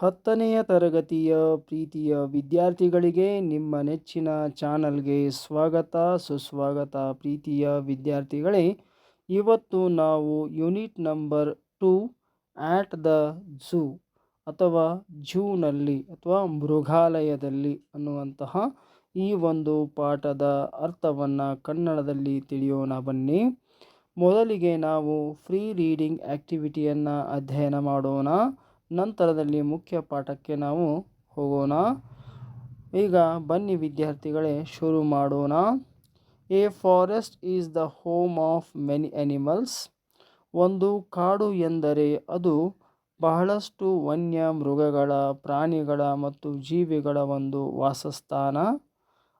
10ನೆಯ ತರಗತಿಯ ಪ್ರೀತಿಯ ವಿದ್ಯಾರ್ಥಿಗಳಿಗೆ ನಿಮ್ಮ ನೆಚ್ಚಿನ ಚಾನಲ್ಗೆ ಸ್ವಾಗತ ಸುಸ್ವಾಗತ. ಪ್ರೀತಿಯ ವಿದ್ಯಾರ್ಥಿಗಳೇ, ಇವತ್ತು ನಾವು unit number 2 at the zoo ಅಥವಾ ಝೂನಲ್ಲಿ ಅಥವಾ ಮೃಗಾಲಯದಲ್ಲಿ ಅನ್ನುವಂತಹ ಈ ಒಂದು ಪಾಠದ ಅರ್ಥವನ್ನು ಕನ್ನಡದಲ್ಲಿ ತಿಳಿಯೋಣ ಬನ್ನಿ. ಮೊದಲಿಗೆ ನಾವು ಫ್ರೀ ರೀಡಿಂಗ್ ಆ್ಯಕ್ಟಿವಿಟಿಯನ್ನು ಅಧ್ಯಯನ ಮಾಡೋಣ. ನಂತರದಲ್ಲಿ ಮುಖ್ಯ ಪಾಠಕ್ಕೆ ನಾವು ಹೋಗೋಣ. ಈಗ ಬನ್ನಿ ವಿದ್ಯಾರ್ಥಿಗಳೇ, ಶುರು ಮಾಡೋಣ. A forest is the home of many animals. ಒಂದು ಕಾಡು ಎಂದರೆ ಅದು ಬಹಳಷ್ಟು ವನ್ಯ ಮೃಗಗಳ, ಪ್ರಾಣಿಗಳ ಮತ್ತು ಜೀವಿಗಳ ಒಂದು ವಾಸಸ್ಥಾನ.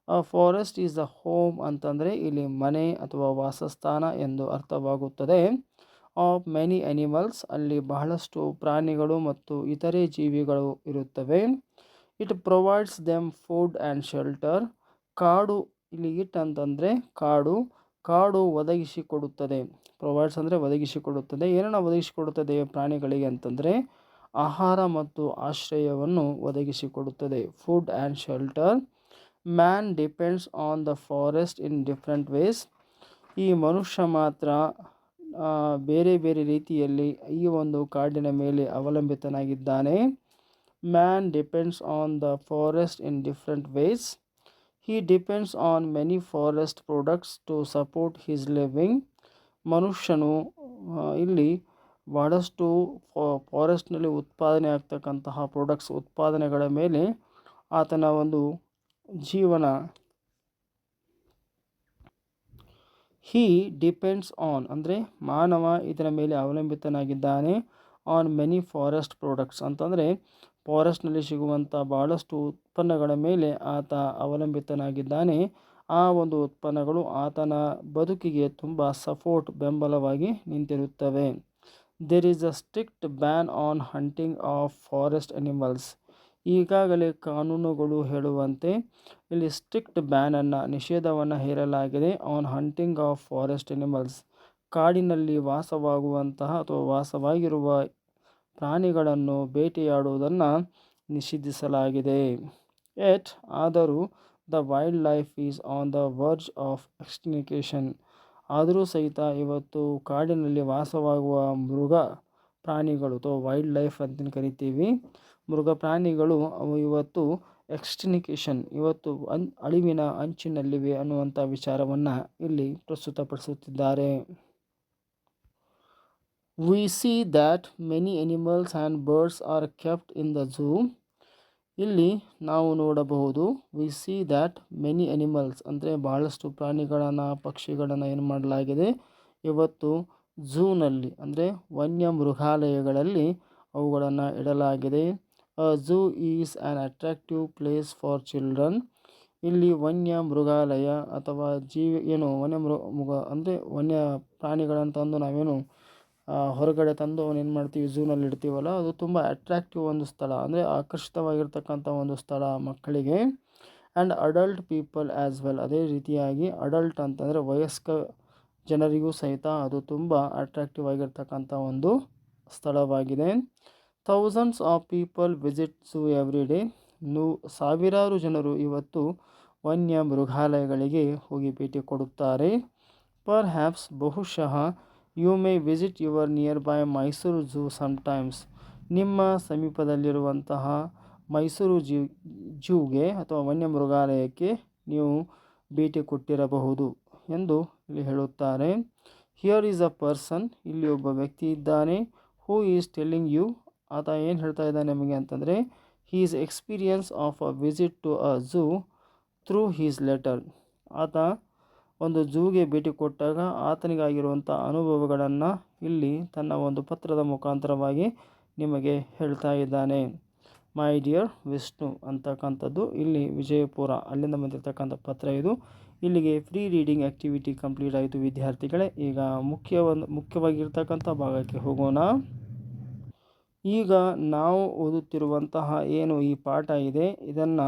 A forest is the home ಅಂತಂದರೆ ಇಲ್ಲಿ ಮನೆ ಅಥವಾ ವಾಸಸ್ಥಾನ ಎಂದು ಅರ್ಥವಾಗುತ್ತದೆ. ಆಫ್ ಮೆನಿ ಅನಿಮಲ್ಸ್, ಅಲ್ಲಿ ಬಹಳಷ್ಟು ಪ್ರಾಣಿಗಳು ಮತ್ತು ಇತರೆ ಜೀವಿಗಳು ಇರುತ್ತವೆ. It provides them food and shelter. ಕಾಡು, ಇಲ್ಲಿ ಇಟ್ ಅಂತಂದರೆ ಕಾಡು ಒದಗಿಸಿಕೊಡುತ್ತದೆ. ಪ್ರೊವೈಡ್ಸ್ ಅಂದರೆ ಒದಗಿಸಿಕೊಡುತ್ತದೆ. ಏನನ್ನು ಒದಗಿಸಿಕೊಡುತ್ತದೆ ಪ್ರಾಣಿಗಳಿಗೆ ಅಂತಂದರೆ ಆಹಾರ ಮತ್ತು ಆಶ್ರಯವನ್ನು ಒದಗಿಸಿಕೊಡುತ್ತದೆ. Food and shelter. Man depends on the forest in different ways. ಈ ಮನುಷ್ಯ ಮಾತ್ರ ಬೇರೆ ಬೇರೆ ರೀತಿಯಲ್ಲಿ ಈ ಒಂದು ಕಾಡಿನ ಮೇಲೆ ಅವಲಂಬಿತನಾಗಿದ್ದಾನೆ. Man depends on the forest in different ways. He depends on many forest products to support his living. ಮನುಷ್ಯನು ಇಲ್ಲಿ ಬಹಳಷ್ಟು ಫಾರೆಸ್ಟ್ನಲ್ಲಿ ಉತ್ಪಾದನೆ ಆಗ್ತಕ್ಕಂತಹ ಉತ್ಪಾದನೆಗಳ ಮೇಲೆ ಆತನ ಒಂದು ಜೀವನ. ಹಿ ಡಿಪೆಂಡ್ಸ್ ಆನ್ ಅಂದರೆ ಮಾನವ ಇದರ ಮೇಲೆ ಅವಲಂಬಿತನಾಗಿದ್ದಾನೆ. ಆನ್ ಮೆನಿ ಫಾರೆಸ್ಟ್ ಪ್ರಾಡಕ್ಟ್ಸ್ ಅಂತಂದರೆ ಫಾರೆಸ್ಟ್ನಲ್ಲಿ ಸಿಗುವಂಥ ಭಾಳಷ್ಟು ಉತ್ಪನ್ನಗಳ ಮೇಲೆ ಆತ ಅವಲಂಬಿತನಾಗಿದ್ದಾನೆ. ಆ ಒಂದು ಉತ್ಪನ್ನಗಳು ಆತನ ಬದುಕಿಗೆ ತುಂಬ ಬೆಂಬಲವಾಗಿ ನಿಂತಿರುತ್ತವೆ. There is a strict ban on hunting of forest animals. ಈಗಾಗಲೇ ಕಾನೂನುಗಳು ಹೇಳುವಂತೆ ಇಲ್ಲಿ ಸ್ಟ್ರಿಕ್ಟ್ ಬ್ಯಾನನ್ನು, ನಿಷೇಧವನ್ನು ಹೇರಲಾಗಿದೆ. On hunting of forest animals, ಕಾಡಿನಲ್ಲಿ ವಾಸವಾಗುವಂತಹ ಅಥವಾ ವಾಸವಾಗಿರುವ ಪ್ರಾಣಿಗಳನ್ನು ಬೇಟೆಯಾಡುವುದನ್ನು ನಿಷೇಧಿಸಲಾಗಿದೆ. ಎಟ್ ಆದರೂ the wildlife is on the verge of extinction. ಆದರೂ ಸಹಿತ ಇವತ್ತು ಕಾಡಿನಲ್ಲಿ ವಾಸವಾಗುವ ಮೃಗ ಪ್ರಾಣಿಗಳು ಅಥವಾ ವೈಲ್ಡ್ ಲೈಫ್ ಅಂತ ಕರಿತೀವಿ, ಮೃಗ ಪ್ರಾಣಿಗಳು ಅವು ಇವತ್ತು ಎಕ್ಸ್ಟಿಂಕ್ಷನ್, ಇವತ್ತು ಅಳಿವಿನ ಅಂಚಿನಲ್ಲಿವೆ ಅನ್ನುವಂಥ ವಿಚಾರವನ್ನು ಇಲ್ಲಿ ಪ್ರಸ್ತುತಪಡಿಸುತ್ತಿದ್ದಾರೆ. We see that many animals and birds are kept in the zoo. ಇಲ್ಲಿ ನಾವು ನೋಡಬಹುದು, we see that many animals ಅಂದರೆ ಬಹಳಷ್ಟು ಪ್ರಾಣಿಗಳನ್ನು, ಪಕ್ಷಿಗಳನ್ನು ಏನು ಮಾಡಲಾಗಿದೆ ಇವತ್ತು ಝೂನಲ್ಲಿ ಅಂದರೆ ವನ್ಯ ಮೃಗಾಲಯಗಳಲ್ಲಿ ಅವುಗಳನ್ನು ಇಡಲಾಗಿದೆ. A zoo is an attractive place for children. ಇಲ್ಲಿ ವನ್ಯ ಮೃಗಾಲಯ ಅಥವಾ ವನ್ಯ ಅಂದರೆ ವನ್ಯ ಪ್ರಾಣಿಗಳನ್ನು ತಂದು ನಾವೇನು ಹೊರಗಡೆ ತಂದು ಅವನೇನು ಮಾಡ್ತೀವಿ ಝೂನಲ್ಲಿ ಇಡ್ತೀವಲ್ಲ, ಅದು ತುಂಬ ಅಟ್ರಾಕ್ಟಿವ್ ಒಂದು ಸ್ಥಳ, ಅಂದರೆ ಆಕರ್ಷಿತವಾಗಿರ್ತಕ್ಕಂಥ ಒಂದು ಸ್ಥಳ ಮಕ್ಕಳಿಗೆ. And adult people as well, ಅದೇ ರೀತಿಯಾಗಿ ಅಡಲ್ಟ್ ಅಂತಂದರೆ ವಯಸ್ಕ ಜನರಿಗೂ ಸಹಿತ ಅದು ತುಂಬ ಅಟ್ರಾಕ್ಟಿವ್ ಆಗಿರ್ತಕ್ಕಂಥ ಒಂದು ಸ್ಥಳವಾಗಿದೆ. Thousands of people visit zoo every day. ಸಾವಿರಾರು ಜನರು ಇವತ್ತು ವನ್ಯ ಮೃಗಾಲಯಗಳಿಗೆ ಹೋಗಿ ಭೇಟಿ ಕೊಡುತ್ತಾರೆ. ಪರ್ ಹ್ಯಾಪ್ಸ್, ಬಹುಶಃ, you may visit your nearby Mysore zoo sometimes. ನಿಮ್ಮ ಸಮೀಪದಲ್ಲಿರುವಂತಹ ಮೈಸೂರು ಝೂಗೆ ಅಥವಾ ವನ್ಯ ಮೃಗಾಲಯಕ್ಕೆ ನೀವು ಭೇಟಿ ಕೊಟ್ಟಿರಬಹುದು ಎಂದು ಇಲ್ಲಿ ಹೇಳುತ್ತಾರೆ. ಹಿಯರ್ ಈಸ್ ಅ ಪರ್ಸನ್, ಇಲ್ಲಿ ಒಬ್ಬ ವ್ಯಕ್ತಿ ಇದ್ದಾನೆ. ಹೂ ಈಸ್ ಟೆಲ್ಲಿಂಗ್ ಯು, ಆತ ಏನು ಹೇಳ್ತಾ ಇದ್ದಾನೆ ನಮಗೆ ಅಂತಂದರೆ his experience of a visit to a zoo through his letter. ಆತ ಒಂದು ಝೂಗೆ ಭೇಟಿ ಕೊಟ್ಟಾಗ ಆತನಿಗಾಗಿರುವಂಥ ಅನುಭವಗಳನ್ನು ಇಲ್ಲಿ ತನ್ನ ಒಂದು ಪತ್ರದ ಮುಖಾಂತರವಾಗಿ ನಿಮಗೆ ಹೇಳ್ತಾ ಇದ್ದಾನೆ. ಮೈ ಡಿಯರ್ ವಿಷ್ಣು ಅಂತಕ್ಕಂಥದ್ದು ಇಲ್ಲಿ ವಿಜಯಪುರ ಅಲ್ಲಿಂದ ಬಂದಿರತಕ್ಕಂಥ ಪತ್ರ ಇದು. ಇಲ್ಲಿಗೆ ಫ್ರೀ ರೀಡಿಂಗ್ ಆ್ಯಕ್ಟಿವಿಟಿ ಕಂಪ್ಲೀಟ್ ಆಯಿತು ವಿದ್ಯಾರ್ಥಿಗಳೇ. ಈಗ ಮುಖ್ಯವಾಗಿರ್ತಕ್ಕಂಥ ಭಾಗಕ್ಕೆ ಹೋಗೋಣ. ಈಗ ನಾವು ಓದುತ್ತಿರುವಂತಹ ಏನು ಈ ಪಾಠ ಇದೆ, ಇದನ್ನು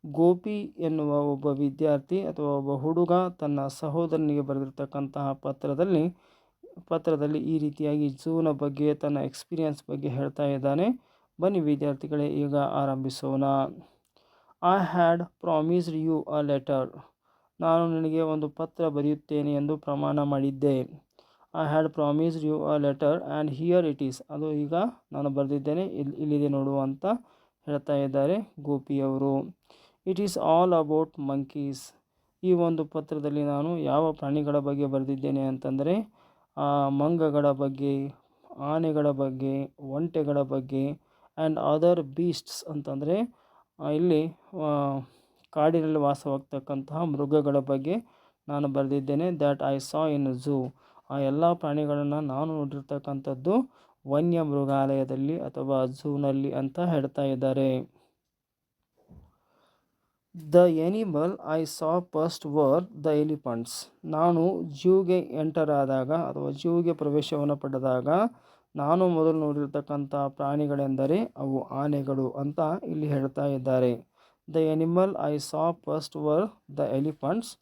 ಗೋಪಿ ಎನ್ನುವ ಒಬ್ಬ ವಿದ್ಯಾರ್ಥಿ ಅಥವಾ ಒಬ್ಬ ಹುಡುಗ ತನ್ನ ಸಹೋದರನಿಗೆ ಬರೆದಿರ್ತಕ್ಕಂತಹ ಪತ್ರದಲ್ಲಿ ಈ ರೀತಿಯಾಗಿ ಝೂನ ಬಗ್ಗೆ ತನ್ನ ಎಕ್ಸ್ಪೀರಿಯನ್ಸ್ ಬಗ್ಗೆ ಹೇಳ್ತಾ ಇದ್ದಾನೆ. ಬನ್ನಿ ವಿದ್ಯಾರ್ಥಿಗಳೇ, ಈಗ ಆರಂಭಿಸೋಣ. I had promised you a letter. ನಾನು ನಿನಗೆ ಒಂದು ಪತ್ರ ಬರೆಯುತ್ತೇನೆ ಎಂದು ಪ್ರಮಾಣ ಮಾಡಿದ್ದೆ. I had promised you a letter and here it is. ಅದು ಈಗ ನಾನು ಬರೆದಿದ್ದೇನೆ, ಇಲ್ಲಿದೆ ನೋಡು ಅಂತ ಹೇಳ್ತಾ ಇದ್ದಾರೆ ಗೋಪಿಯವರು. It is all about monkeys. ಈ ಒಂದು ಪತ್ರದಲ್ಲಿ ನಾನು ಯಾವ ಪ್ರಾಣಿಗಳ ಬಗ್ಗೆ ಬರೆದಿದ್ದೇನೆ ಅಂತಂದರೆ ಮಂಗಗಳ ಬಗ್ಗೆ, ಆನೆಗಳ ಬಗ್ಗೆ, ಒಂಟೆಗಳ ಬಗ್ಗೆ ಆ್ಯಂಡ್ ಅದರ್ ಬೀಸ್ಟ್ಸ್ ಅಂತಂದರೆ ಇಲ್ಲಿ ಕಾಡಿನಲ್ಲಿ ವಾಸವಾಗ್ತಕ್ಕಂತಹ ಮೃಗಗಳ ಬಗ್ಗೆ ನಾನು ಬರೆದಿದ್ದೇನೆ. That I saw in zoo. ಆ ಎಲ್ಲ ಪ್ರಾಣಿಗಳನ್ನು ನಾನು ನೋಡಿರ್ತಕ್ಕಂಥದ್ದು ವನ್ಯ ಮೃಗಾಲಯದಲ್ಲಿ ಅಥವಾ ಝೂನಲ್ಲಿ ಅಂತ ಹೇಳ್ತಾ ಇದ್ದಾರೆ. The animal I saw first were the elephants. ನಾನು ಝೂಗೆ ಎಂಟರ್ ಆದಾಗ ಅಥವಾ ಝೂಗೆ ಪ್ರವೇಶವನ್ನು ಪಡೆದಾಗ ನಾನು ಮೊದಲು ನೋಡಿರ್ತಕ್ಕಂಥ ಪ್ರಾಣಿಗಳೆಂದರೆ ಅವು ಆನೆಗಳು ಅಂತ ಇಲ್ಲಿ ಹೇಳ್ತಾ ಇದ್ದಾರೆ. The animal I saw first were the elephants.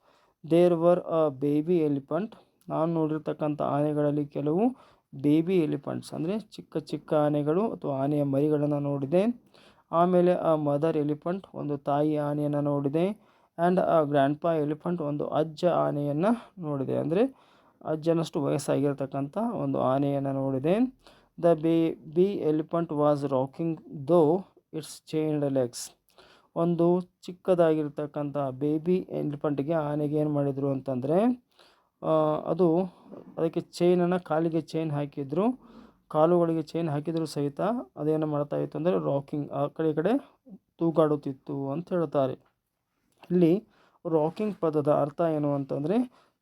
There were a baby elephant. ನಾನು ನೋಡಿರ್ತಕ್ಕಂಥ ಆನೆಗಳಲ್ಲಿ ಕೆಲವು ಬೇಬಿ ಎಲಿಫೆಂಟ್ಸ್ ಅಂದರೆ ಚಿಕ್ಕ ಚಿಕ್ಕ ಆನೆಗಳು ಅಥವಾ ಆನೆಯ ಮರಿಗಳನ್ನು ನೋಡಿದೆ. ಆಮೇಲೆ ಆ ಮದರ್ ಎಲಿಫೆಂಟ್, ಒಂದು ತಾಯಿ ಆನೆಯನ್ನು ನೋಡಿದೆ. ಆ್ಯಂಡ್ ಆ ಗ್ರ್ಯಾಂಡ್ಪಾ ಎಲಿಫೆಂಟ್, ಒಂದು ಅಜ್ಜ ಆನೆಯನ್ನು ನೋಡಿದೆ, ಅಂದರೆ ಅಜ್ಜನಷ್ಟು ವಯಸ್ಸಾಗಿರ್ತಕ್ಕಂಥ ಒಂದು ಆನೆಯನ್ನು ನೋಡಿದೆ. The baby elephant was rocking ದೋ ಇಟ್ಸ್ ಚೈನ್ಡ್ ಲೆಗ್ಸ್. ಒಂದು ಚಿಕ್ಕದಾಗಿರ್ತಕ್ಕಂಥ ಬೇಬಿ ಎಲಿಫೆಂಟ್ಗೆ, ಆನೆಗೆ ಏನು ಮಾಡಿದರು ಅಂತಂದರೆ ಅದು ಅದಕ್ಕೆ ಚೈನನ್ನು, ಕಾಲಿಗೆ ಚೈನ್ ಹಾಕಿದ್ರು, ಕಾಲುಗಳಿಗೆ ಚೈನ್ ಹಾಕಿದರೂ ಸಹಿತ ಅದೇನು ಮಾಡ್ತಾ ಇತ್ತು ಅಂದರೆ ರಾಕಿಂಗ್, ಆ ಕಡೆ ಈ ಕಡೆ ತೂಗಾಡುತ್ತಿತ್ತು ಅಂತ ಹೇಳ್ತಾರೆ. ಇಲ್ಲಿ ರಾಕಿಂಗ್ ಪದದ ಅರ್ಥ ಏನು ಅಂತಂದರೆ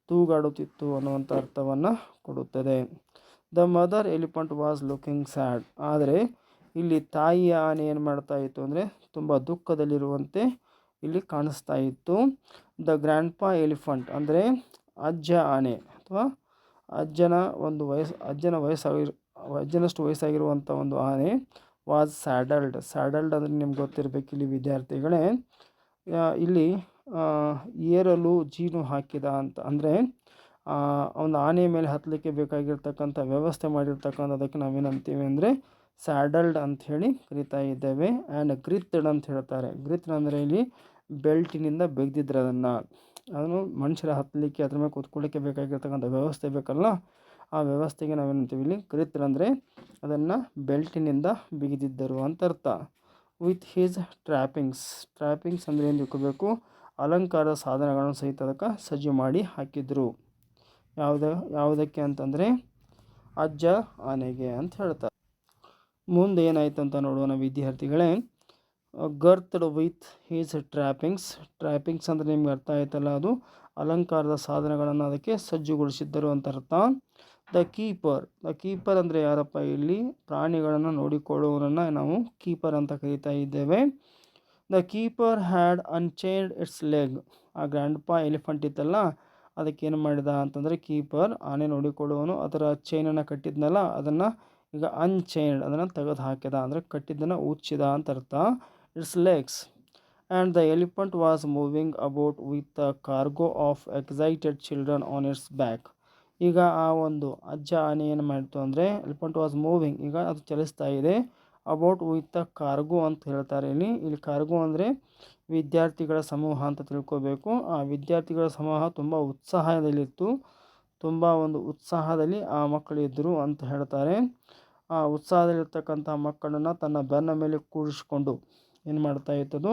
ತೂಗಾಡುತ್ತಿತ್ತು ಅನ್ನುವಂಥ ಅರ್ಥವನ್ನು ಕೊಡುತ್ತದೆ. The mother elephant was looking sad. ಆದರೆ ಇಲ್ಲಿ ತಾಯಿಯ ಆನೆ ಏನು ಮಾಡ್ತಾ ಇತ್ತು ಅಂದರೆ ತುಂಬ ದುಃಖದಲ್ಲಿರುವಂತೆ ಇಲ್ಲಿ ಕಾಣಿಸ್ತಾ ಇತ್ತು. ದ ಗ್ರ್ಯಾಂಡ್ಪಾ ಎಲಿಫೆಂಟ್ ಅಂದರೆ ಅಜ್ಜ ಆನೆ ಅಥವಾ ಅಜ್ಜನಷ್ಟು ವಯಸ್ಸಾಗಿರುವಂಥ ಒಂದು ಆನೆ ವಾಸ್ ಸ್ಯಾಡಲ್ಡ್. ಸ್ಯಾಡಲ್ಡ್ ಅಂದರೆ ನಿಮ್ಗೆ ಗೊತ್ತಿರಬೇಕು ಇಲ್ಲಿ ವಿದ್ಯಾರ್ಥಿಗಳೇ, ಇಲ್ಲಿ ಏರಲು ಜೀನು ಹಾಕಿದ ಅಂತ, ಅಂದರೆ ಒಂದು ಆನೆ ಮೇಲೆ ಹತ್ತಲಿಕ್ಕೆ ಬೇಕಾಗಿರ್ತಕ್ಕಂಥ ವ್ಯವಸ್ಥೆ ಮಾಡಿರ್ತಕ್ಕಂಥದಕ್ಕೆ ನಾವೇನಂತೀವಿ ಅಂದರೆ ಸ್ಯಾಡಲ್ಡ್ ಅಂಥೇಳಿ ಕರಿತಾ ಇದ್ದೇವೆ. ಆ್ಯಂಡ್ ಗ್ರಿತ್ಡ್ ಅಂತ ಹೇಳ್ತಾರೆ. ಗ್ರಿತ್ಡ್ ಅಂದರೆ ಇಲ್ಲಿ ಬೆಲ್ಟಿನಿಂದ ಬೆಗೆದಿದ್ರೆ ಅದನ್ನು ಮನುಷ್ಯರ ಹತ್ತಲಿಕ್ಕೆ, ಅದ್ರ ಮೇಲೆ ಕೂತ್ಕೊಳ್ಳಿಕ್ಕೆ ಬೇಕಾಗಿರ್ತಕ್ಕಂಥ ವ್ಯವಸ್ಥೆ ಬೇಕಲ್ಲ, ಆ ವ್ಯವಸ್ಥೆಗೆ ನಾವೇನಂತೀವಿ ಇಲ್ಲಿ ಗ್ರಿತ್ಡ್ ಅಂದರೆ ಅದನ್ನು ಬೆಲ್ಟಿನಿಂದ ಬಿಗಿದಿದ್ದರು ಅಂತ ಅರ್ಥ. With his ಟ್ರ್ಯಾಪಿಂಗ್ಸ್. ಟ್ರ್ಯಾಪಿಂಗ್ಸ್ ಅಂದರೆ ಏನು ತಿಳ್ಕೋಬೇಕು, ಅಲಂಕಾರದ ಸಾಧನಗಳನ್ನು ಸಹಿತ ಅದಕ್ಕೆ ಸಜ್ಜು ಮಾಡಿ ಹಾಕಿದ್ರು. ಯಾವುದಕ್ಕೆ ಅಂತಂದರೆ ಅಜ್ಜ ಆನೆಗೆ ಅಂತ ಹೇಳ್ತಾರೆ. ಮುಂದೆ ಏನಾಯ್ತು ಅಂತ ನೋಡೋಣ ವಿದ್ಯಾರ್ಥಿಗಳೇ. ಗರ್ತಡ್ ವಿತ್ ಹೀಸ್ ಟ್ರ್ಯಾಪಿಂಗ್ಸ್. ಟ್ರ್ಯಾಪಿಂಗ್ಸ್ ಅಂದರೆ ನಿಮ್ಗೆ ಅರ್ಥ ಆಯ್ತಲ್ಲ, ಅದು ಅಲಂಕಾರದ ಸಾಧನಗಳನ್ನು ಅದಕ್ಕೆ ಸಜ್ಜುಗೊಳಿಸಿದ್ದರು ಅಂತ ಅರ್ಥ. ದ ಕೀಪರ್ ಅಂದರೆ ಯಾರಪ್ಪ, ಇಲ್ಲಿ ಪ್ರಾಣಿಗಳನ್ನು ನೋಡಿಕೊಳ್ಳುವವರನ್ನು ನಾವು ಕೀಪರ್ ಅಂತ ಕರೀತಾ ಇದ್ದೇವೆ. The keeper had unchained its leg. ಆ ಗ್ರ್ಯಾಂಡ್ಪಾ ಎಲಿಫೆಂಟ್ ಇತ್ತಲ್ಲ, ಅದಕ್ಕೇನು ಮಾಡಿದ ಅಂತಂದರೆ ಕೀಪರ್, ಆನೆ ನೋಡಿಕೊಳ್ಳುವವನು, ಅದರ ಚೈನನ್ನು ಕಟ್ಟಿದ್ನಲ್ಲ ಅದನ್ನು ಈಗ ಅನ್ಚೈನ್ಡ್, ಅದನ್ನು ತೆಗೆದು ಹಾಕಿದ, ಅಂದರೆ ಕಟ್ಟಿದ್ದನ್ನು ಉಚ್ಚಿದ ಅಂತ ಅರ್ಥ. It's legs. And the elephant was moving about with a cargo of excited children on its back. ಈಗ ಆ ಒಂದು ಅಜ್ಜ ಆನೆ ಏನು ಮಾಡಿತು ಅಂದರೆ ಎಲಿಫೆಂಟ್ ವಾಸ್ ಮೂವಿಂಗ್, ಈಗ ಅದು ಚಲಿಸ್ತಾ ಇದೆ. ಅಬೌಟ್ ವಿತ್ ಅ ಕಾರ್ಗೋ ಅಂತ ಹೇಳ್ತಾರೆ ಇಲ್ಲಿ ಕಾರ್ಗೋ ಅಂದರೆ ವಿದ್ಯಾರ್ಥಿಗಳ ಸಮೂಹ ಅಂತ ತಿಳ್ಕೋಬೇಕು. ಆ ವಿದ್ಯಾರ್ಥಿಗಳ ಸಮೂಹ ತುಂಬ ಉತ್ಸಾಹದಲ್ಲಿತ್ತು, ತುಂಬ ಒಂದು ಉತ್ಸಾಹದಲ್ಲಿ ಆ ಮಕ್ಕಳು ಇದ್ದರು ಅಂತ ಹೇಳ್ತಾರೆ. ಆ ಉತ್ಸಾಹದಲ್ಲಿರ್ತಕ್ಕಂಥ ಮಕ್ಕಳನ್ನು ತನ್ನ ಬೆನ್ನ ಮೇಲೆ ಕೂರಿಸಿಕೊಂಡು ಏನು ಮಾಡ್ತಾ ಇತ್ತದು,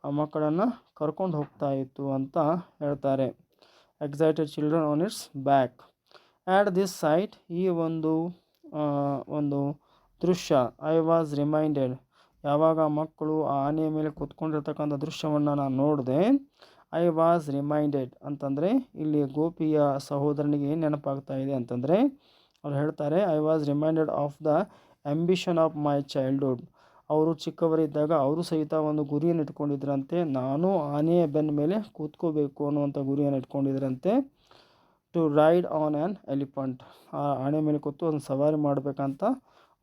ಆ ಮಕ್ಕಳನ್ನು ಕರ್ಕೊಂಡು ಹೋಗ್ತಾ ಇತ್ತು ಅಂತ ಹೇಳ್ತಾರೆ. Excited children on its back. At this site, ಈ ಒಂದು ದೃಶ್ಯ, ಐ ವಾಸ್ ರಿಮೈಂಡೆಡ್. ಯಾವಾಗ ಮಕ್ಕಳು ಆ ಆನೆಯ ಮೇಲೆ ಕೂತ್ಕೊಂಡಿರ್ತಕ್ಕಂಥ ದೃಶ್ಯವನ್ನು ನಾನು ನೋಡಿದೆ, ಐ ವಾಸ್ ರಿಮೈಂಡೆಡ್ ಅಂತಂದರೆ ಇಲ್ಲಿ ಗೋಪಿಯ ಸಹೋದರನಿಗೆ ಏನು ನೆನಪಾಗ್ತಾ ಇದೆ ಅಂತಂದರೆ ಅವ್ರು ಹೇಳ್ತಾರೆ, I was reminded of the ambition of my childhood. ಅವರು ಚಿಕ್ಕವರಿದ್ದಾಗ ಅವರು ಸಹಿತ ಒಂದು ಗುರಿಯನ್ನು ಇಟ್ಕೊಂಡಿದ್ರಂತೆ, ನಾನು ಆನೆಯ ಬೆನ್ನ ಮೇಲೆ ಕೂತ್ಕೋಬೇಕು ಅನ್ನುವಂಥ ಗುರಿಯನ್ನು ಇಟ್ಕೊಂಡಿದ್ರಂತೆ. To ride on an elephant. ಆ ಆನೆ ಮೇಲೆ ಕೂತು ಒಂದು ಸವಾರಿ ಮಾಡಬೇಕಂತ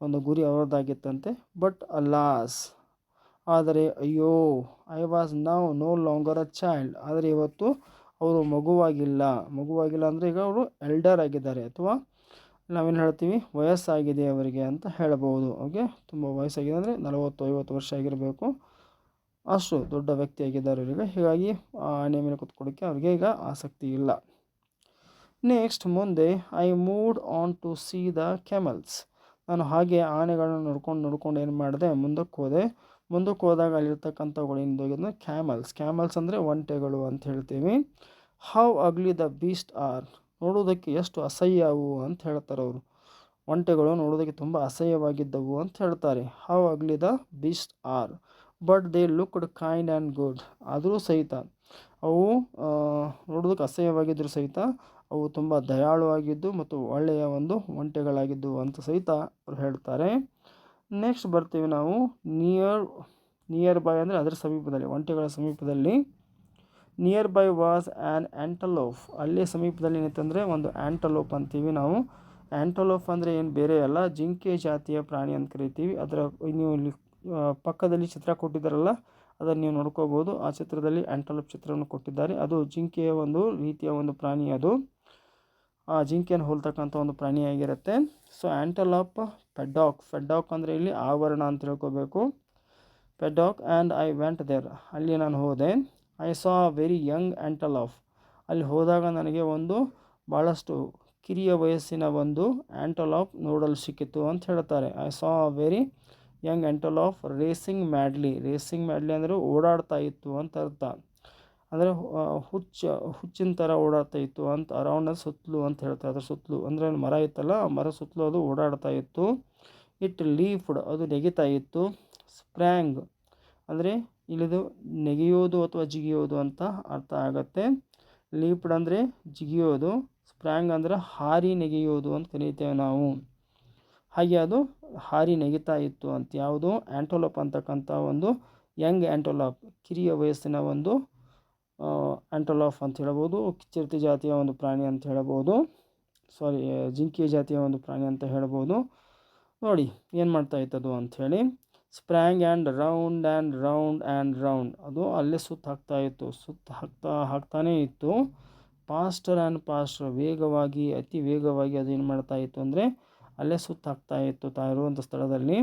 ಒಂದು ಗುರಿ ಅವರದ್ದಾಗಿತ್ತಂತೆ. ಬಟ್ ಅಲಾಸ್, ಆದರೆ ಅಯ್ಯೋ, I was no longer a child. ಆದರೆ ಇವತ್ತು ಅವರು ಮಗುವಾಗಿಲ್ಲ ಅಂದರೆ ಈಗ ಅವರು ಎಲ್ಡರ್ ಆಗಿದ್ದಾರೆ ಅಥವಾ ನಾವೇನು ಹೇಳ್ತೀವಿ ವಯಸ್ಸಾಗಿದೆ ಅವರಿಗೆ ಅಂತ ಹೇಳಬಹುದು. ಓಕೆ, ತುಂಬ ವಯಸ್ಸಾಗಿದೆ ಅಂದರೆ 40-50 ವರ್ಷ ಆಗಿರಬೇಕು, ಅಷ್ಟು ದೊಡ್ಡ ವ್ಯಕ್ತಿಯಾಗಿದ್ದಾರೆ ಅವರಿಗೆ. ಹೀಗಾಗಿ ಆನೆ ಮೇಲೆ ಕೂತ್ಕೊಳ್ಳೋಕ್ಕೆ ಅವರಿಗೆ ಈಗ ಆಸಕ್ತಿ ಇಲ್ಲ. ನೆಕ್ಸ್ಟ್ ಮುಂದೆ I moved on to see the camels. ನಾನು ಹಾಗೆ ಆನೆಗಳನ್ನ ನೋಡ್ಕೊಂಡು ಏನು ಮಾಡಿದೆ, ಮುಂದಕ್ಕೆ ಹೋದಾಗ ಅಲ್ಲಿರ್ತಕ್ಕಂಥವುಗಳು ಏನಿದೆ ಕ್ಯಾಮಲ್ಸ್ ಅಂದರೆ ಒಂಟೆಗಳು ಅಂತ ಹೇಳ್ತೀವಿ. How ugly the beast are, ನೋಡೋದಕ್ಕೆ ಎಷ್ಟು ಅಸಹ್ಯವು ಅಂತ ಹೇಳ್ತಾರೆ ಅವರು. ಒಂಟೆಗಳು ನೋಡೋದಕ್ಕೆ ತುಂಬ ಅಸಹ್ಯವಾಗಿದ್ದವು ಅಂತ ಹೇಳ್ತಾರೆ. How ugly the beast are but they looked kind and good. ಆದರೂ ಸಹಿತ ಅವು ನೋಡೋದಕ್ಕೆ ಅಸಹ್ಯವಾಗಿದ್ದರೂ ಸಹಿತ ಅವು ತುಂಬ ದಯಾಳುವಾಗಿದ್ದು ಮತ್ತು ಒಳ್ಳೆಯ ಒಂದು ಒಂಟೆಗಳಾಗಿದ್ದವು ಅಂತ ಸಹಿತ ಅವ್ರು ಹೇಳ್ತಾರೆ. ನೆಕ್ಸ್ಟ್ ಬರ್ತೀವಿ ನಾವು ನಿಯರ್ ಬೈ ಅಂದರೆ ಅದರ ಸಮೀಪದಲ್ಲಿ, ಒಂಟೆಗಳ ಸಮೀಪದಲ್ಲಿ ನಿಯರ್ ಬೈ ವಾಸ್ ಆ್ಯನ್ ಆ್ಯಂಟಲೋಫ್. ಅಲ್ಲೇ ಸಮೀಪದಲ್ಲಿ ಏನಂತಂದರೆ ಒಂದು ಆ್ಯಂಟಲೋಫ್ ಅಂತೀವಿ ನಾವು. ಆ್ಯಂಟಲೋಫ್ ಅಂದರೆ ಏನು ಬೇರೆ ಅಲ್ಲ, ಜಿಂಕೆ ಜಾತಿಯ ಪ್ರಾಣಿ ಅಂತ ಕರಿತೀವಿ. ಅದರ ನೀವು ಇಲ್ಲಿ ಪಕ್ಕದಲ್ಲಿ ಚಿತ್ರ ಕೊಟ್ಟಿದ್ದಾರಲ್ಲ, ಅದನ್ನು ನೀವು ನೋಡ್ಕೋಬೋದು. ಆ ಚಿತ್ರದಲ್ಲಿ ಆ್ಯಂಟಲೋಫ್ ಚಿತ್ರವನ್ನು ಕೊಟ್ಟಿದ್ದಾರೆ. ಅದು ಜಿಂಕೆಯ ಒಂದು ರೀತಿಯ ಒಂದು ಪ್ರಾಣಿ, ಅದು ಆ ಜಿಂಕೆಯನ್ನು ಹೋಲ್ತಕ್ಕಂಥ ಒಂದು ಪ್ರಾಣಿಯಾಗಿರುತ್ತೆ. ಸೊ ಆ್ಯಂಟಲೋಪ್ ಫೆಡ್ಡಾಕ್ ಅಂದರೆ ಇಲ್ಲಿ ಆವರಣ ಅಂತ ತಿಳ್ಕೊಬೇಕು. ಫೆಡ್ಡಾಕ್ ಆ್ಯಂಡ್ ಐ ವೆಂಟ್ ದೇರ್, ಅಲ್ಲಿ ನಾನು ಹೋದೆ. ಐ ಸಾ ವೆರಿ ಯಂಗ್ ಆ್ಯಂಟಲೋಫ್, ಅಲ್ಲಿ ಹೋದಾಗ ನನಗೆ ಒಂದು ಭಾಳಷ್ಟು ಕಿರಿಯ ವಯಸ್ಸಿನ ಒಂದು ಆ್ಯಂಟಲೋಫ್ ನೋಡಲು ಸಿಕ್ಕಿತು ಅಂತ ಹೇಳ್ತಾರೆ. I saw very young antelope racing madly ಅಂದರೆ ಓಡಾಡ್ತಾ ಇತ್ತು ಅಂತ ಅರ್ಥ. ಅಂದರೆ ಹುಚ್ಚಿನ ಥರ ಓಡಾಡ್ತಾ ಇತ್ತು ಅಂತ, ಅರೌಂಡ್ ಸುತ್ತಲೂ ಅಂತ ಹೇಳ್ತಾರೆ. ಅದ್ರ ಸುತ್ತಲೂ ಅಂದರೆ ಮರ ಇತ್ತಲ್ಲ, ಆ ಮರ ಸುತ್ತಲೂ ಅದು ಓಡಾಡ್ತಾ ಇತ್ತು. ಇಟ್ ಲೀಫ್ಡ್, ಅದು ನೆಗಿತಾ ಇತ್ತು. ಸ್ಪ್ರ್ಯಾಂಗ್ ಅಂದರೆ ಇಲ್ಲಿದು ನೆಗೆಯೋದು ಅಥವಾ ಜಿಗಿಯೋದು ಅಂತ ಅರ್ಥ ಆಗುತ್ತೆ. ಲೀಪ್ಡ್ ಅಂದರೆ ಜಿಗಿಯೋದು, ಸ್ಪ್ರ್ಯಾಂಗ್ ಅಂದರೆ ಹಾರಿ ನೆಗೆಯೋದು ಅಂತ ಕರೀತೇವೆ ನಾವು. ಹಾಗೆ ಅದು ಹಾರಿ ನೆಗಿತಾ ಇತ್ತು ಅಂತ. ಯಾವುದು ಆ್ಯಂಟಲೋಪ್ ಅಂತಕ್ಕಂಥ ಒಂದು ಯಂಗ್ ಆ್ಯಂಟಲೋಪ್, ಕಿರಿಯ ವಯಸ್ಸಿನ ಒಂದು ಆ್ಯಂಟಲೋಪ್ ಅಂತ ಹೇಳ್ಬೋದು. ಚಿರತೆ ಜಾತಿಯ ಒಂದು ಪ್ರಾಣಿ ಅಂತ ಹೇಳ್ಬೋದು. ಜಿಂಕೆ ಜಾತಿಯ ಒಂದು ಪ್ರಾಣಿ ಅಂತ ಹೇಳ್ಬೋದು. ನೋಡಿ ಏನು ಮಾಡ್ತಾ ಇತ್ತದು ಅಂಥೇಳಿ. Sprang and round and round and round, ಅದು ಅಲ್ಲೇ ಹಾಕ್ತಾನೇ ಇತ್ತು. ಪಾಸ್ಟರ್ ಆ್ಯಂಡ್ ಪಾಸ್ಟರ್, ವೇಗವಾಗಿ, ಅತಿ ವೇಗವಾಗಿ ಅದು ಏನು ಮಾಡ್ತಾ ಇತ್ತು ಅಂದರೆ ಅಲ್ಲೇ ಹಾಕ್ತಾ ಇತ್ತು ತಾ ಇರುವಂಥ ಸ್ಥಳದಲ್ಲಿ.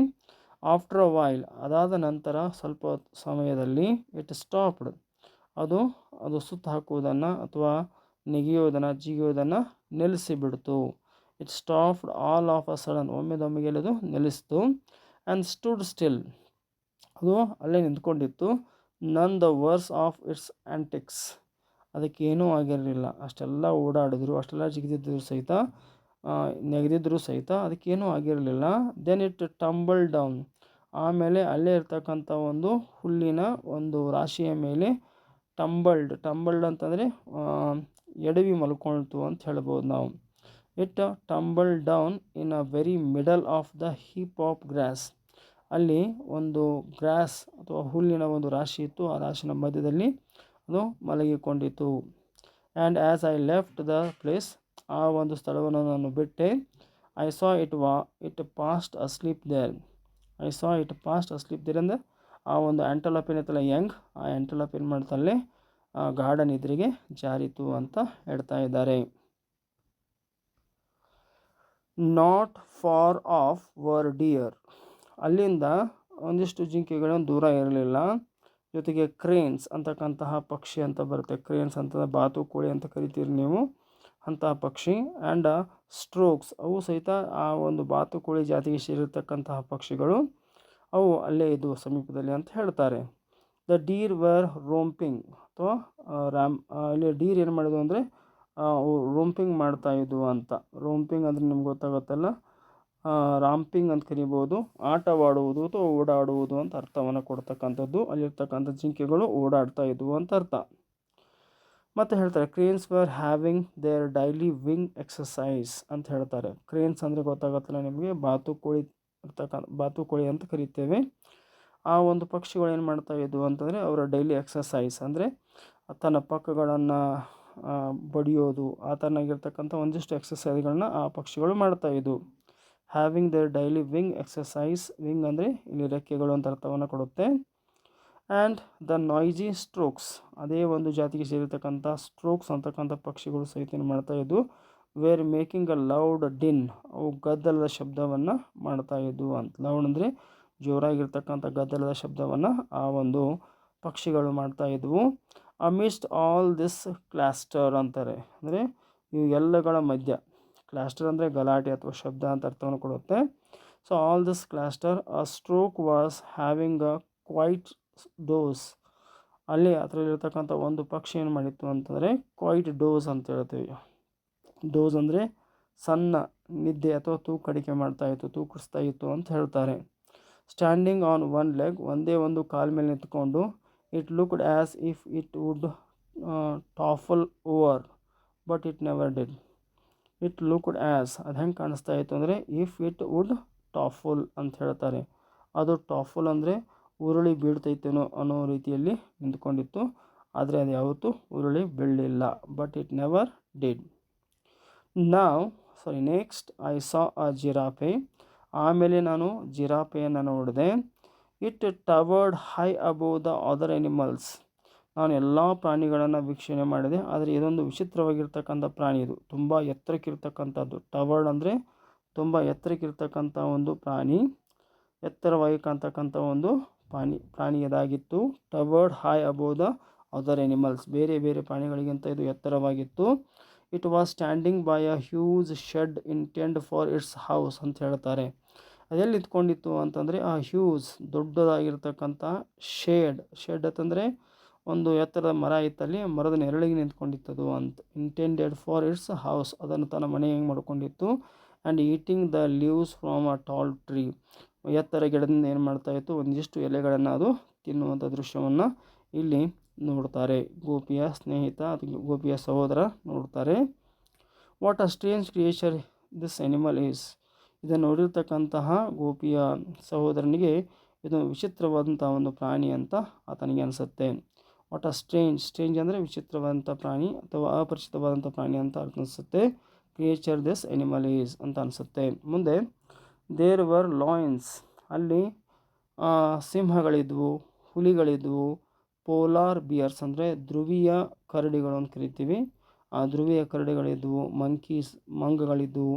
ಆಫ್ಟರ್ ಅ ವೈಲ್, ಅದಾದ ನಂತರ ಸ್ವಲ್ಪ ಸಮಯದಲ್ಲಿ ಇಟ್ ಸ್ಟಾಪ್ಡ್, ಅದು ಸುತ್ತ ಹಾಕುವುದನ್ನು ಅಥವಾ ನೆಗೆಯೋದನ್ನು ಜಿಗಿಯೋದನ್ನು ನಿಲ್ಲಿಸಿಬಿಡ್ತು. It stopped all of a sudden, ಒಮ್ಮೆದೊಮ್ಮೆಗೆ ಅದು ನಿಲ್ಲಿಸ್ತು. ಆ್ಯಂಡ್ ಸ್ಟುಡ್ ಸ್ಟಿಲ್, ಅದು ಅಲ್ಲೇ ನಿಂತ್ಕೊಂಡಿತ್ತು. None the worse of its antics, ಅದಕ್ಕೇನೂ ಆಗಿರಲಿಲ್ಲ. ಅಷ್ಟೆಲ್ಲ ಓಡಾಡಿದ್ರು, ಅಷ್ಟೆಲ್ಲ ನೆಗೆದಿದ್ರು ಸಹಿತ ಅದಕ್ಕೇನೂ ಆಗಿರಲಿಲ್ಲ. ದೆನ್ ಇಟ್ ಟಂಬಲ್ ಡೌನ್, ಆಮೇಲೆ ಅಲ್ಲೇ ಇರ್ತಕ್ಕಂಥ ಒಂದು ಹುಲ್ಲಿನ ಒಂದು ರಾಶಿಯ ಮೇಲೆ ಟಂಬಲ್ಡ್ ಅಂತಂದರೆ ಎಡವಿ ಮಲ್ಕೊಳ್ತು ಅಂತ ಹೇಳ್ಬೋದು ನಾವು. It tumble down in a very middle of the heap of grass, ಅಲ್ಲಿ ಒಂದು ಗ್ರಾಸ್ ಅಥವಾ ಹುಲ್ಲಿನ ಒಂದು ರಾಶಿ ಇತ್ತು, ಆ ರಾಶಿನ ಮಧ್ಯದಲ್ಲಿ ಅದು ಮಲಗಿಕೊಂಡಿತು. And as I left the place, ಆ ಒಂದು ಸ್ಥಳವನ್ನು ನಾನು ಬಿಟ್ಟೆ. I saw it fast asleep there ಅಂದರೆ ಆ ಒಂದು ಆ್ಯಂಟಲೋಪ್ ಏನೈತಲ್ಲ ಯಂಗ್, ಆ ಆ್ಯಂಟಲೋಪ್ ಏನು ಮಾಡ್ತಲ್ಲೇ ಗಾಢ ನಿದ್ರೆಗೆ ಜಾರಿತು ಅಂತ ಹೇಳ್ತಾ ಇದ್ದಾರೆ. Not for of var dear, ಅಲ್ಲಿಂದ ಒಂದಿಷ್ಟು ಜಿಂಕೆಗಳನ್ನು ದೂರ ಇರಲಿಲ್ಲ. ಜೊತೆಗೆ ಕ್ರೇನ್ಸ್ ಅಂತಕ್ಕಂತಹ ಪಕ್ಷಿ ಅಂತ ಬರುತ್ತೆ. ಕ್ರೇನ್ಸ್ ಅಂತ ಬಾತುಕೋಳಿ ಅಂತ ಕರಿತೀರಿ ನೀವು, ಅಂತಹ ಪಕ್ಷಿ. ಆ್ಯಂಡ್ ಸ್ಟ್ರೋಕ್ಸ್, ಅವು ಸಹಿತ ಆ ಒಂದು ಬಾತುಕೋಳಿ ಜಾತಿಗೆ ಸೇರಿರ್ತಕ್ಕಂತಹ ಪಕ್ಷಿಗಳು, ಅವು ಅಲ್ಲೇ ಇದ್ದವು ಸಮೀಪದಲ್ಲಿ ಅಂತ ಹೇಳ್ತಾರೆ. ದ ಡೀರ್ ವರ್ ರೋಂಪಿಂಗ್, ಅಥವಾ ಇಲ್ಲಿ ಡೀರ್ ಏನು ಮಾಡೋದು ಅಂದರೆ ರೋಂಪಿಂಗ್ ಮಾಡ್ತಾ ಇದ್ವು ಅಂತ. ರೋಂಪಿಂಗ್ ಅಂದರೆ ನಿಮ್ಗೆ ಗೊತ್ತಾಗುತ್ತಲ್ಲ, ರಾಂಪಿಂಗ್ ಅಂತ ಕರಿಬೋದು. ಆಟವಾಡುವುದು ಅಥವಾ ಓಡಾಡುವುದು ಅಂತ ಅರ್ಥವನ್ನು ಕೊಡ್ತಕ್ಕಂಥದ್ದು. ಅಲ್ಲಿರ್ತಕ್ಕಂಥ ಜಿಂಕೆಗಳು ಓಡಾಡ್ತಾ ಇದ್ವು ಅಂತ ಅರ್ಥ. ಮತ್ತು ಹೇಳ್ತಾರೆ cranes were having their daily wing exercise ಅಂತ ಹೇಳ್ತಾರೆ. ಕ್ರೇನ್ಸ್ ಅಂದರೆ ಗೊತ್ತಾಗುತ್ತಲ್ಲ ನಿಮಗೆ, ಬಾತುಕೋಳಿ ಅಂತ ಕರಿತೇವೆ. ಆ ಒಂದು ಪಕ್ಷಿಗಳು ಏನು ಮಾಡ್ತಾ ಇದ್ವು ಅಂತಂದರೆ ಅವರ ಡೈಲಿ ಎಕ್ಸಸೈಸ್ ಅಂದರೆ ತನ್ನ ಪಕ್ಕಗಳನ್ನು ಬಡಿಯೋದು, ಆ ಥರನಾಗಿರ್ತಕ್ಕಂಥ ಒಂದಿಷ್ಟು ಎಕ್ಸಸೈಸ್ಗಳನ್ನ ಆ ಪಕ್ಷಿಗಳು ಮಾಡ್ತಾ ಇದ್ವು. Having their daily wing exercise, wing ಅಂದರೆ ಇಲ್ಲಿ ರೆಕ್ಕೆಗಳು ಅಂತ ಅರ್ಥವನ್ನು ಕೊಡುತ್ತೆ. ಆ್ಯಂಡ್ ದ ನಾಯ್ಜಿ ಸ್ಟ್ರೋಕ್ಸ್, ಅದೇ ಒಂದು ಜಾತಿಗೆ ಸೇರಿರ್ತಕ್ಕಂಥ ಸ್ಟ್ರೋಕ್ಸ್ ಅಂತಕ್ಕಂಥ ಪಕ್ಷಿಗಳು ಸಹಿತ ಏನು ಮಾಡ್ತಾ ಇದ್ವು, ವೇರ್ ಮೇಕಿಂಗ್ ಅ ಲೌಡ್ ಡಿನ್, ಅವು ಗದ್ದಲದ ಶಬ್ದವನ್ನು ಮಾಡ್ತಾ ಇದ್ವು ಅಂತ. ಲೌಡ್ ಅಂದರೆ ಜೋರಾಗಿರ್ತಕ್ಕಂಥ ಗದ್ದಲದ ಶಬ್ದವನ್ನು ಆ ಒಂದು ಪಕ್ಷಿಗಳು ಮಾಡ್ತಾ ಇದ್ವು. ಅಮಿಸ್ಟ್ ಆಲ್ ದಿಸ್ ಕ್ಲಾಸ್ಟರ್ ಅಂತಾರೆ, ಅಂದರೆ ಇವು ಎಲ್ಲಗಳ ಮಧ್ಯ. ಕ್ಲಾಸ್ಟರ್ ಅಂದರೆ ಗಲಾಟೆ ಅಥವಾ ಶಬ್ದ ಅಂತ ಅರ್ಥವನ್ನು ಕೊಡುತ್ತೆ. So all this cluster a stroke was having a quiet doze. ಅಲ್ಲಿ ಅದರಲ್ಲಿರ್ತಕ್ಕಂಥ ಒಂದು ಪಕ್ಷಿ ಏನು ಮಾಡಿತ್ತು ಅಂತಂದರೆ ಕ್ವೈಟ್ ಡೋಸ್ ಅಂತ ಹೇಳ್ತೀವಿ. ಡೋಸ್ ಅಂದರೆ ಸಣ್ಣ ನಿದ್ದೆ ಅಥವಾ ತೂಕಡಿಕೆ ಮಾಡ್ತಾ ಇತ್ತು, ತೂಕಿಸ್ತಾ ಇತ್ತು ಅಂತ ಹೇಳ್ತಾರೆ. ಸ್ಟ್ಯಾಂಡಿಂಗ್ ಆನ್ ಒನ್ ಲೆಗ್, ಒಂದೇ ಒಂದು ಕಾಲ ಮೇಲೆ ನಿಂತ್ಕೊಂಡು, it looked as if it would topple over but it never did. It looked as, ಅದು ಹೆಂಗೆ ಕಾಣಿಸ್ತಾ ಇತ್ತು ಅಂದರೆ ಇಫ್ ಇಟ್ ವುಡ್ ಟಾಫುಲ್ ಅಂತ ಹೇಳ್ತಾರೆ. ಅದು ಟಾಫುಲ್ ಅಂದರೆ ಉರುಳಿ ಬೀಳ್ತೈತೇನೋ ಅನ್ನೋ ರೀತಿಯಲ್ಲಿ ನಿಂತ್ಕೊಂಡಿತ್ತು, ಆದರೆ ಅದು ಯಾವತ್ತೂ ಉರುಳಿ ಬೀಳಲಿಲ್ಲ. But it never did. Next I saw a giraffe. ಆಮೇಲೆ ನಾನು ಜಿರಾಫೆಯನ್ನು ನೋಡಿದೆ. It towered high above the other animals. ನಾನು ಎಲ್ಲ ಪ್ರಾಣಿಗಳನ್ನು ವೀಕ್ಷಣೆ ಮಾಡಿದೆ, ಆದರೆ ಇದೊಂದು ವಿಚಿತ್ರವಾಗಿರ್ತಕ್ಕಂಥ ಪ್ರಾಣಿ. ಇದು ತುಂಬ ಎತ್ತರಕ್ಕಿರ್ತಕ್ಕಂಥದ್ದು. ಟವರ್ಡ್ ಅಂದರೆ ತುಂಬ ಎತ್ತರಕ್ಕಿರ್ತಕ್ಕಂಥ ಒಂದು ಪ್ರಾಣಿ, ಎತ್ತರವಾಗಿ ಕಾಣ್ತಕ್ಕಂಥ ಒಂದು ಪ್ರಾಣಿ ಇದಾಗಿತ್ತು. Towered high above the other animals, ಬೇರೆ ಬೇರೆ ಪ್ರಾಣಿಗಳಿಗಿಂತ ಇದು ಎತ್ತರವಾಗಿತ್ತು. It was standing by a huge shed intend for its house ಅಂತ ಹೇಳ್ತಾರೆ. ಅದೆಲ್ಲಿ ನಿಂತ್ಕೊಂಡಿತ್ತು ಅಂತಂದರೆ ಆ ಹ್ಯೂಜ್ ದೊಡ್ಡದಾಗಿರ್ತಕ್ಕಂಥ ಶೆಡ್ ಅಂತಂದರೆ ಒಂದು ಎತ್ತರದ ಮರ ಇತ್ತಲ್ಲಿ, ಮರದ ನೆರಳಿಗೆ ನಿಂತ್ಕೊಂಡಿತ್ತದು ಅಂತ. ಇಂಟೆಂಡೆಡ್ ಫಾರ್ ಇಟ್ಸ್ ಹೌಸ್, ಅದನ್ನು ತನ್ನ ಮನೆ ಹೆಂಗೆ ಮಾಡ್ಕೊಂಡಿತ್ತು. And eating the leaves from a tall tree, ಎತ್ತರ ಗಿಡದಿಂದ ಏನು ಮಾಡ್ತಾಯಿತ್ತು, ಒಂದಿಷ್ಟು ಎಲೆಗಳನ್ನು ಅದು ತಿನ್ನುವಂಥ ದೃಶ್ಯವನ್ನು ಇಲ್ಲಿ ನೋಡ್ತಾರೆ. ಗೋಪಿಯ ಸ್ನೇಹಿತ ಅಥವಾ ಗೋಪಿಯ ಸಹೋದರ ನೋಡ್ತಾರೆ. What a strange creature this animal is. ಇದನ್ನು ನೋಡಿರ್ತಕ್ಕಂತಹ ಗೋಪಿಯ ಸಹೋದರನಿಗೆ ಇದು ವಿಚಿತ್ರವಾದಂಥ ಒಂದು ಪ್ರಾಣಿ ಅಂತ ಆತನಿಗೆ ಅನಿಸುತ್ತೆ. ವಾಟ್ ಅ ಸ್ಟ್ರೇಂಜ್ ಅಂದರೆ ವಿಚಿತ್ರವಾದಂಥ ಪ್ರಾಣಿ ಅಥವಾ ಅಪರಿಚಿತವಾದಂಥ ಪ್ರಾಣಿ ಅಂತ ಅನಿಸುತ್ತೆ. ಕ್ರಿಯೇಚರ್ ದಿಸ್ ಎನಿಮಲ್ ಈಸ್ ಅಂತ ಅನಿಸುತ್ತೆ. ಮುಂದೆ ದೇರ್ ವರ್ ಲಾಯನ್ಸ್, ಅಲ್ಲಿ ಸಿಂಹಗಳಿದ್ವು, ಹುಲಿಗಳಿದ್ವು. ಪೋಲಾರ್ ಬಿಯರ್ಸ್ ಅಂದರೆ ಧ್ರುವೀಯ ಕರಡಿಗಳು ಅಂತ ಕರಿತೀವಿ, ಆ ಧ್ರುವೀಯ ಕರಡಿಗಳಿದ್ವು. ಮಂಗಗಳಿದ್ವು.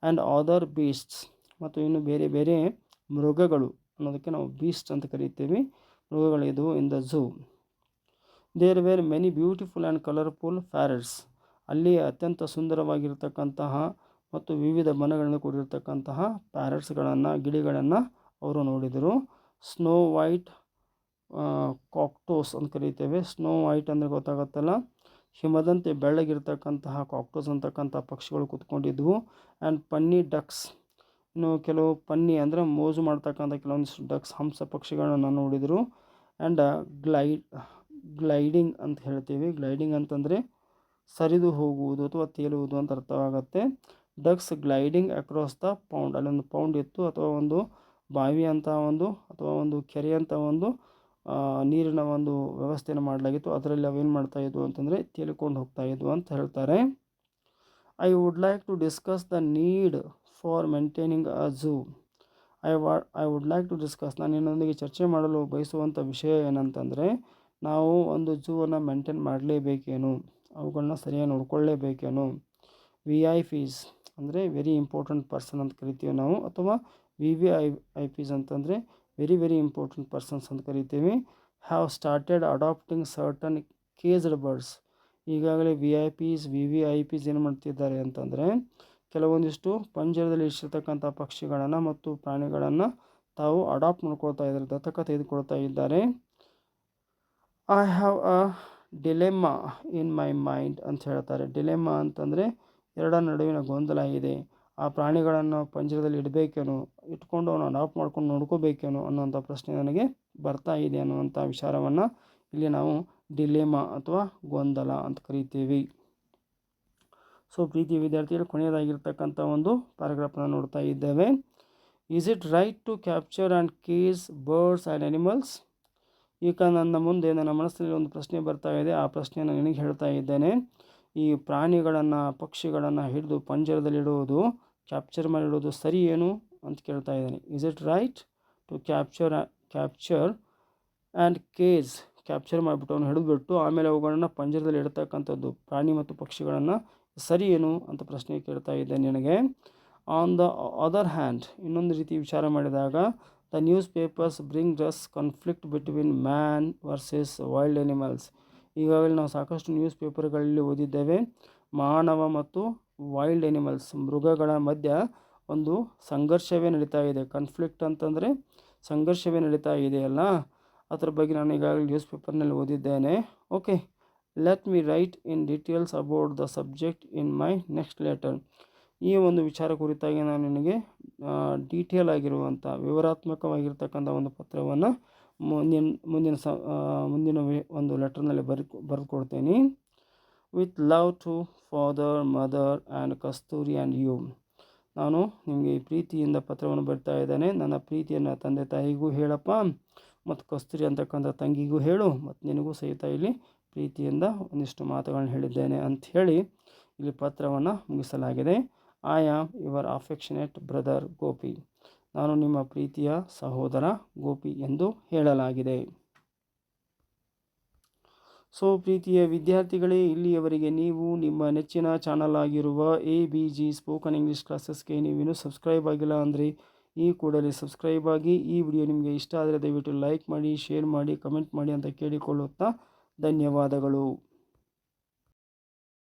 ಆ್ಯಂಡ್ ಅದರ್ ಬೀಸ್ಟ್ಸ್, ಮತ್ತು ಇನ್ನು ಬೇರೆ ಬೇರೆ ಮೃಗಗಳು ಅನ್ನೋದಕ್ಕೆ ನಾವು ಬೀಸ್ಟ್ ಅಂತ ಕರಿತೀವಿ, ಮೃಗಗಳಿದ್ವು. In the zoo there were many beautiful and colourful parrots, ಅಲ್ಲಿ ಅತ್ಯಂತ ಸುಂದರವಾಗಿರ್ತಕ್ಕಂತಹ ಮತ್ತು ವಿವಿಧ ಬಣ್ಣಗಳಿಂದ ಕೂಡಿರ್ತಕ್ಕಂತಹ ಪ್ಯಾರಟ್ಸ್ಗಳನ್ನು, ಗಿಳಿಗಳನ್ನು ಅವರು ನೋಡಿದರು. ಸ್ನೋ ವೈಟ್ ಕಾಕ್ಟೋಸ್ ಅಂತ ಕರೀತೇವೆ. ಸ್ನೋ ವೈಟ್ ಅಂದರೆ ಗೊತ್ತಾಗುತ್ತಲ್ಲ, ಹಿಮದಂತೆ ಬೆಳ್ಳಗಿರ್ತಕ್ಕಂತಹ ಕಾಕ್ಟೋಸ್ ಅಂತಕ್ಕಂಥ ಪಕ್ಷಿಗಳು ಕೂತ್ಕೊಂಡಿದ್ವು. ಆ್ಯಂಡ್ ಪನ್ನಿ ಡಕ್ಸ್, ಇನ್ನು ಕೆಲವು ಪನ್ನಿ ಅಂದರೆ ಮೋಜು ಮಾಡ್ತಕ್ಕಂಥ ಕೆಲವೊಂದಿಷ್ಟು ಡಕ್ಸ್, ಹಂಸ ಪಕ್ಷಿಗಳನ್ನು ನೋಡಿದರು. ಆ್ಯಂಡ್ ಗ್ಲೈಡಿಂಗ್ ಅಂತ ಹೇಳ್ತೀವಿ. ಗ್ಲೈಡಿಂಗ್ ಅಂತಂದರೆ ಸರಿದು ಹೋಗುವುದು ಅಥವಾ ತೇಲುವುದು ಅಂತ ಅರ್ಥವಾಗುತ್ತೆ. Ducks gliding across the pond, ಅಲ್ಲೊಂದು ಪೌಂಡ್ ಇತ್ತು ಅಥವಾ ಒಂದು ಬಾವಿ ಅಂತ ಅಥವಾ ಒಂದು ಕೆರೆ ಅಂತ ನೀರಿನ ಒಂದು ವ್ಯವಸ್ಥೆಯನ್ನು ಮಾಡಲಾಗಿತ್ತು. ಅದರಲ್ಲಿ ಅವೇನು ಮಾಡ್ತಾಯಿದ್ವು ಅಂತಂದರೆ ತೇಲಿಕೊಂಡು ಹೋಗ್ತಾಯಿದ್ವು ಅಂತ ಹೇಳ್ತಾರೆ. I would like to discuss the need for maintaining a zoo. I would like to discuss, ನಾನು ನಿನ್ನೊಂದಿಗೆ ಚರ್ಚೆ ಮಾಡಲು ಬಯಸುವಂಥ ವಿಷಯ ಏನಂತಂದರೆ, ನಾವು ಒಂದು ಝೂವನ್ನು ಮೇಂಟೈನ್ ಮಾಡಲೇಬೇಕೇನು, ಅವುಗಳನ್ನ ಸರಿಯಾಗಿ ನೋಡ್ಕೊಳ್ಳೇಬೇಕೇನು. VIPs ಅಂದರೆ ವೆರಿ ಇಂಪಾರ್ಟೆಂಟ್ ಪರ್ಸನ್ ಅಂತ ಕರಿತೀವಿ ನಾವು, ಅಥವಾ VVIPs ಅಂತಂದರೆ ವೆರಿ ವೆರಿ ಇಂಪಾರ್ಟೆಂಟ್ ಪರ್ಸನ್ಸ್ ಅಂತ ಕರಿತೀವಿ. Have started adapting certain caged birds. ಈಗಾಗಲೇ VIPs VVIPs ಏನು ಮಾಡ್ತಿದ್ದಾರೆ ಅಂತಂದರೆ, ಕೆಲವೊಂದಿಷ್ಟು ಪಂಜರದಲ್ಲಿ ಇರಿಸಿರ್ತಕ್ಕಂಥ ಪಕ್ಷಿಗಳನ್ನು ಮತ್ತು ಪ್ರಾಣಿಗಳನ್ನು ತಾವು ಅಡಾಪ್ಟ್ ಮಾಡ್ಕೊಳ್ತಾ ಇದ್ದಾರೆ, ದತ್ತಕ ತೆಗೆದುಕೊಳ್ತಾ ಇದ್ದಾರೆ. I have a dilemma in my mind ಅಂತ ಹೇಳ್ತಾರೆ. ಡಿಲೆಮ್ಮಾ ಅಂತಂದರೆ ಎರಡರ ನಡುವಿನ ಗೊಂದಲ ಇದೆ. ಆ ಪ್ರಾಣಿಗಳನ್ನು ಪಂಜರದಲ್ಲಿ ಇಡಬೇಕೇನೋ, ಇಟ್ಕೊಂಡು ಅವನು ಅಡಾಪ್ಟ್ ಮಾಡ್ಕೊಂಡು ನೋಡ್ಕೋಬೇಕೇನೋ ಅನ್ನೋಂಥ ಪ್ರಶ್ನೆ ನನಗೆ ಬರ್ತಾ ಇದೆ ಅನ್ನುವಂಥ ವಿಚಾರವನ್ನು ಇಲ್ಲಿ ನಾವು ಡಿಲೆಮಾ ಅಥವಾ ಗೊಂದಲ ಅಂತ ಕರಿತೀವಿ. ಸೊ ಪ್ರೀತಿಯ ವಿದ್ಯಾರ್ಥಿಗಳು, ಕೊನೆಯದಾಗಿರ್ತಕ್ಕಂಥ ಒಂದು ಪ್ಯಾರಾಗ್ರಾಫನ್ನು ನೋಡ್ತಾ ಇದ್ದೇವೆ. Is it right to capture and cage birds and animals. ಈಗ ನನ್ನ ಮನಸ್ಸಿನಲ್ಲಿ ಒಂದು ಪ್ರಶ್ನೆ ಬರ್ತಾ ಇದೆ. ಆ ಪ್ರಶ್ನೆಯನ್ನು ನಿನಗೆ ಹೇಳ್ತಾ ಇದ್ದೇನೆ. ಈ ಪ್ರಾಣಿಗಳನ್ನು, ಪಕ್ಷಿಗಳನ್ನು ಹಿಡಿದು ಪಂಜರದಲ್ಲಿಡುವುದು, ಕ್ಯಾಪ್ಚರ್ ಮಾಡಿಡುವುದು ಸರಿ ಏನು ಅಂತ ಕೇಳ್ತಾ ಇದ್ದೇನೆ. Is it right to capture and cage, capture ಮಾಡಿಬಿಟ್ಟು ಅವನು ಹಿಡಿದುಬಿಟ್ಟು ಆಮೇಲೆ ಅವುಗಳನ್ನು ಪಂಜರದಲ್ಲಿ ಇಡ್ತಕ್ಕಂಥದ್ದು, ಪ್ರಾಣಿ ಮತ್ತು ಪಕ್ಷಿಗಳನ್ನು ಸರಿ ಏನು ಅಂತ ಪ್ರಶ್ನೆ ಕೇಳ್ತಾ ಇದ್ದೆ ನಿನಗೆ. ಆನ್ ದ ಅದರ್ ಹ್ಯಾಂಡ್, ಇನ್ನೊಂದು ರೀತಿ ವಿಚಾರ ಮಾಡಿದಾಗ, the news papers bring us conflict between man versus wild animals. ಈಗಾಗಲೇ ನಾವು ಸಾಕಷ್ಟು ನ್ಯೂಸ್ ಪೇಪರ್ಗಳಲ್ಲಿ ಓದಿದ್ದೇವೆ, ಮಾನವ ಮತ್ತು ವೈಲ್ಡ್ ಎನಿಮಲ್ಸ್, ಮೃಗಗಳ ಮಧ್ಯ ಒಂದು ಸಂಘರ್ಷವೇ ನಡೀತಾ ಇದೆ. ಕಾನ್ಫ್ಲಿಕ್ಟ್ ಅಂತಂದರೆ ಸಂಘರ್ಷವೇ ನಡೀತಾ ಇದೆಯಲ್ಲ, ಅದರ ಬಗ್ಗೆ ನಾನು ಈಗಾಗಲೇ ನ್ಯೂಸ್ ಪೇಪರ್ನಲ್ಲಿ ಓದಿದ್ದೇನೆ. Okay, let me right in details about the subject in my next letter. ಈ ಒಂದು ವಿಚಾರ ಕುರಿತಾಗಿ ನಾನು ನಿನಗೆ ಡೀಟೇಲ್ ಆಗಿರುವಂಥ ವಿವರಾತ್ಮಕವಾಗಿರ್ತಕ್ಕಂಥ ಒಂದು ಪತ್ರವನ್ನು ಮುಂದಿನ ಒಂದು ಲೆಟರ್ನಲ್ಲಿ ಬರೆದುಕೊಡ್ತೀನಿ. With love to father, mother and Kasturi and you. ನಾನು ನಿಮಗೆ ಪ್ರೀತಿಯಿಂದ ಪತ್ರವನ್ನು ಬರಿತಾ ಇದ್ದೇನೆ. ನನ್ನ ಪ್ರೀತಿಯನ್ನು ತಂದೆ ತಾಯಿಗೂ ಹೇಳಪ್ಪ, ಮತ್ತು ಕಸ್ತೂರಿ ಅಂತಕ್ಕಂಥ ತಂಗಿಗೂ ಹೇಳು, ಮತ್ತು ನಿನಗೂ ಸಹಿತ ಇಲ್ಲಿ ಪ್ರೀತಿಯಿಂದ ಒಂದಿಷ್ಟು ಮಾತುಗಳನ್ನು ಹೇಳಿದ್ದೇನೆ ಅಂಥೇಳಿ ಇಲ್ಲಿ ಪತ್ರವನ್ನು ಮುಗಿಸಲಾಗಿದೆ. I am your affectionate brother Gopi. ನಾನು ನಿಮ್ಮ ಪ್ರೀತಿಯ ಸಹೋದರ ಗೋಪಿ ಎಂದು ಹೇಳಲಾಗಿದೆ. ಸೊ ಪ್ರೀತಿಯ ವಿದ್ಯಾರ್ಥಿಗಳೇ, ಇಲ್ಲಿಯವರೆಗೆ ನೀವು ನಿಮ್ಮ ನೆಚ್ಚಿನ ಚಾನಲ್ ಆಗಿರುವ ABG ಸ್ಪೋಕನ್ ಇಂಗ್ಲೀಷ್ ಕ್ಲಾಸಸ್ಗೆ ನೀವಿನ್ನೂ ಸಬ್ಸ್ಕ್ರೈಬ್ ಆಗಿಲ್ಲ ಅಂದರೆ ಈ ಕೂಡಲೇ ಸಬ್ಸ್ಕ್ರೈಬ್ ಆಗಿ. ಈ ವಿಡಿಯೋ ನಿಮಗೆ ಇಷ್ಟ ಆದರೆ ದಯವಿಟ್ಟು ಲೈಕ್ ಮಾಡಿ, ಶೇರ್ ಮಾಡಿ, ಕಮೆಂಟ್ ಮಾಡಿ ಅಂತ ಕೇಳಿಕೊಳ್ಳುತ್ತಾ ಧನ್ಯವಾದಗಳು.